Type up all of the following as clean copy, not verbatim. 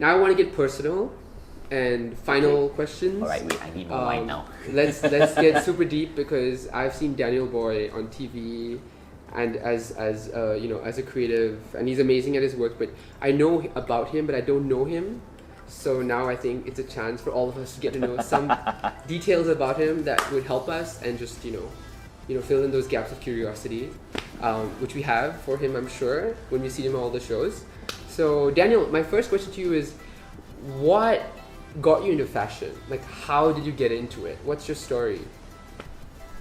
Now I want to get personal. And final questions. All right, wait, I need more wine now. let's get super deep because I've seen Daniel Boey on TV, and as a creative, and he's amazing at his work. But I know about him, but I don't know him. So now I think it's a chance for all of us to get to know some details about him that would help us, and just fill in those gaps of curiosity, which we have for him, I'm sure, when we see him on all the shows. So Daniel, my first question to you is, what got you into fashion? Like, how did you get into it? What's your story?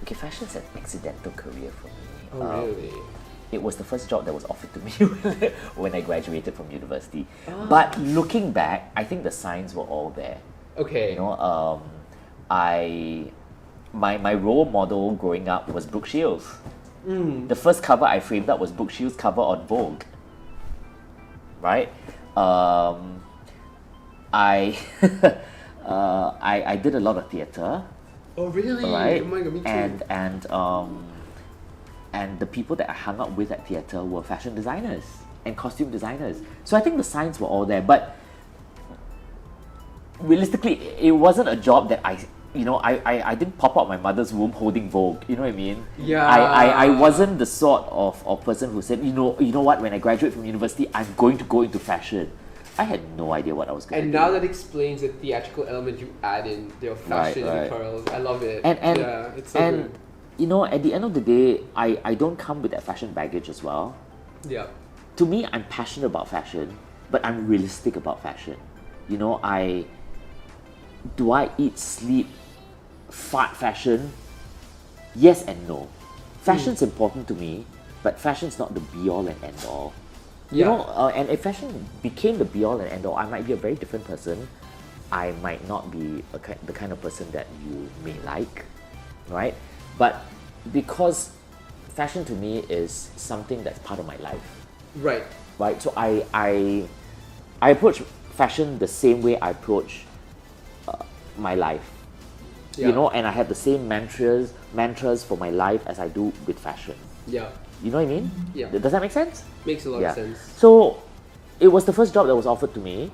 Okay, fashion's an accidental career for me. Oh, really? It was the first job that was offered to me when I graduated from university. Oh. But looking back, I think the signs were all there. Okay. My role model growing up was Brooke Shields. The first cover I framed up was Brooke Shields' cover on Vogue. Right? I did a lot of theatre. Oh, really? Right? Oh my God, me too. And the people that I hung out with at theatre were fashion designers and costume designers. So I think the signs were all there. But realistically, it wasn't a job that I didn't pop out my mother's womb holding Vogue. You know what I mean? Yeah. I wasn't the sort of person who said, you know what, when I graduate from university, I'm going to go into fashion. I had no idea what I was going to do. And now that explains the theatrical element you add in your fashion right. pearls. I love it. And yeah, it's so good. At the end of the day, I don't come with that fashion baggage as well. Yeah. To me, I'm passionate about fashion, but I'm realistic about fashion. Do I eat, sleep, fart fashion? Yes and no. Fashion's important to me, but fashion's not the be-all and end-all. And if fashion became the be-all and end-all, I might be a very different person. I might not be the kind of person that you may like, right? But because fashion to me is something that's part of my life. Right. Right. So I approach fashion the same way I approach my life. Yeah. And I have the same mantras for my life as I do with fashion. Yeah. You know what I mean? Yeah. Does that make sense? Makes a lot of sense. So it was the first job that was offered to me.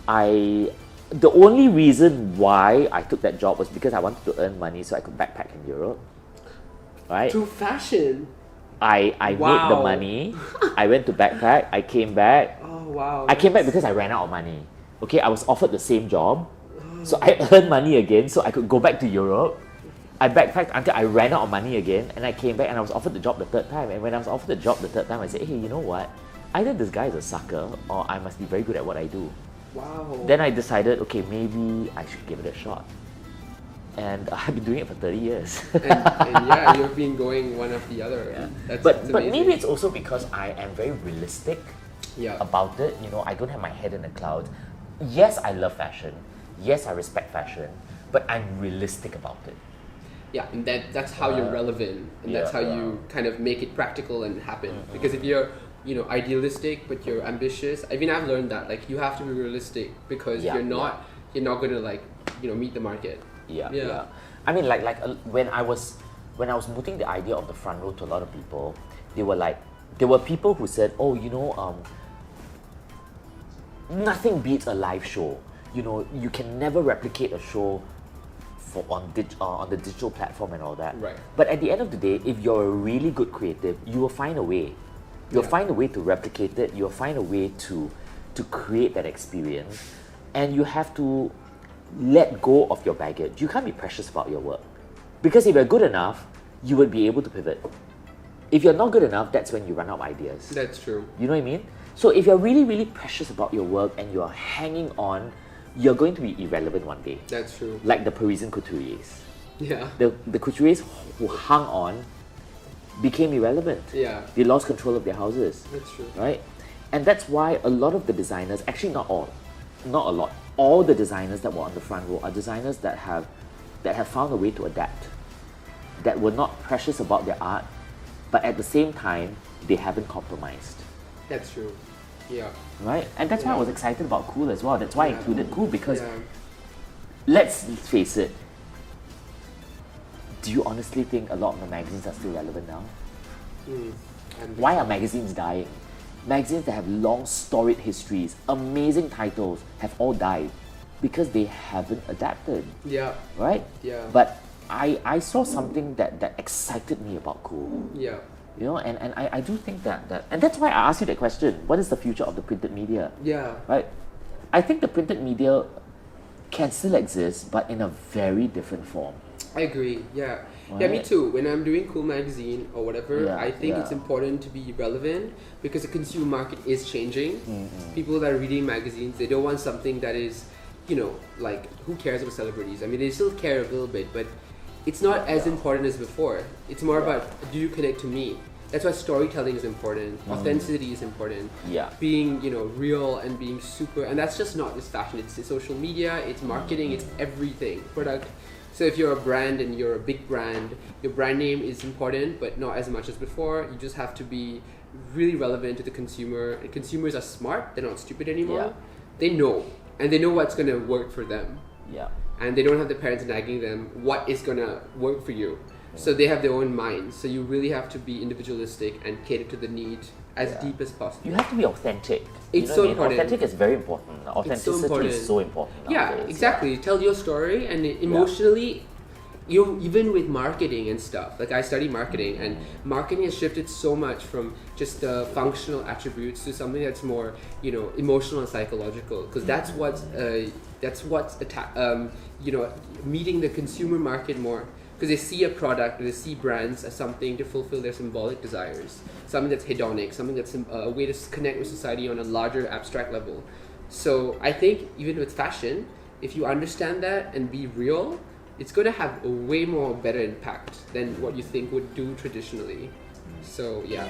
The only reason why I took that job was because I wanted to earn money so I could backpack in Europe. Right? Through fashion? I made the money. I went to backpack. I came back. Oh, wow. I came back because I ran out of money. Okay, I was offered the same job. So I earned money again so I could go back to Europe. I backpacked until I ran out of money again, and I came back and I was offered the job the third time. And when I was offered the job the third time, I said, hey, you know what? Either this guy is a sucker or I must be very good at what I do. Wow. Then I decided, okay, maybe I should give it a shot. And I've been doing it for 30 years. and yeah, you've been going one after the other. Yeah. That's But amazing. maybe it's also because I am very realistic Yeah. about it. I don't have my head in the clouds. Yes, I love fashion. Yes, I respect fashion. But I'm realistic about it. Yeah, and that's how you're relevant, and that's how you kind of make it practical and happen. Because if you're, idealistic but you're ambitious, I mean, I've learned that you have to be realistic because you're not going to meet the market. Yeah. I mean, when I was mooting the idea of the front row to a lot of people, there were people who said, oh, nothing beats a live show. You can never replicate a show on the digital platform and all that. Right. But at the end of the day, if you're a really good creative, you will find a way. You'll find a way to replicate it. You'll find a way to create that experience. And you have to let go of your baggage. You can't be precious about your work. Because if you're good enough, you would be able to pivot. If you're not good enough, that's when you run out of ideas. That's true. You know what I mean? So if you're really, really precious about your work and you're hanging on, you're going to be irrelevant one day. That's true. Like the Parisian couturiers. Yeah. The couturiers who hung on became irrelevant. Yeah. They lost control of their houses. That's true. Right? And that's why a lot of the designers, actually not all, not a lot, all the designers that were on the front row are designers that have found a way to adapt, that were not precious about their art, but at the same time, they haven't compromised. That's true. Yeah. Right? And that's why I was excited about Cool as well. That's why I included Cool, because let's face it, do you honestly think a lot of the magazines are still relevant now? Why are magazines dying? magazines that have long storied histories, amazing titles, have all died because they haven't adapted, Yeah. right? Yeah. But I saw something that excited me about Cool. Yeah. You know, and I do think that and that's why I asked you that question. What is the future of the printed media? Yeah. Right? I think the printed media can still exist, but in a very different form. I agree. Yeah. Yeah, me Right. too. When I'm doing Cool Magazine or whatever, Yeah, I think yeah. it's important to be relevant because the consumer market is changing. People that are reading magazines, they don't want something that is, you know, like, who cares about celebrities? I mean, they still care a little bit, but it's not as important as before. It's more about, do you connect to me? That's why storytelling is important. Authenticity is important. Yeah. Being, you know, real and being super, and that's just not just fashion. It's social media, it's marketing, it's everything. Product. So if you're a brand and you're a big brand, your brand name is important, but not as much as before. You just have to be really relevant to the consumer. And consumers are smart. They're not stupid anymore. Yeah. They know, and they know what's gonna work for them. Yeah. And they don't have the parents nagging them what is gonna work for you. So they have their own minds. So you really have to be individualistic and cater to the need as deep as possible. You have to be authentic. It's know so what I mean? important. Authentic is very important. Authenticity important. is so important. Yeah, Nowadays. exactly. Tell your story, and emotionally, you even with marketing and stuff. Like, I study marketing, and marketing has shifted so much from just the functional attributes to something that's more, you know, emotional and psychological. Because that's what's you know, meeting the consumer market more. Because they see a product, they see brands as something to fulfill their symbolic desires, something that's hedonic, something that's a way to connect with society on a larger abstract level. So I think even with fashion, if you understand that and be real, it's going to have a way more better impact than what you think would do traditionally. So yeah.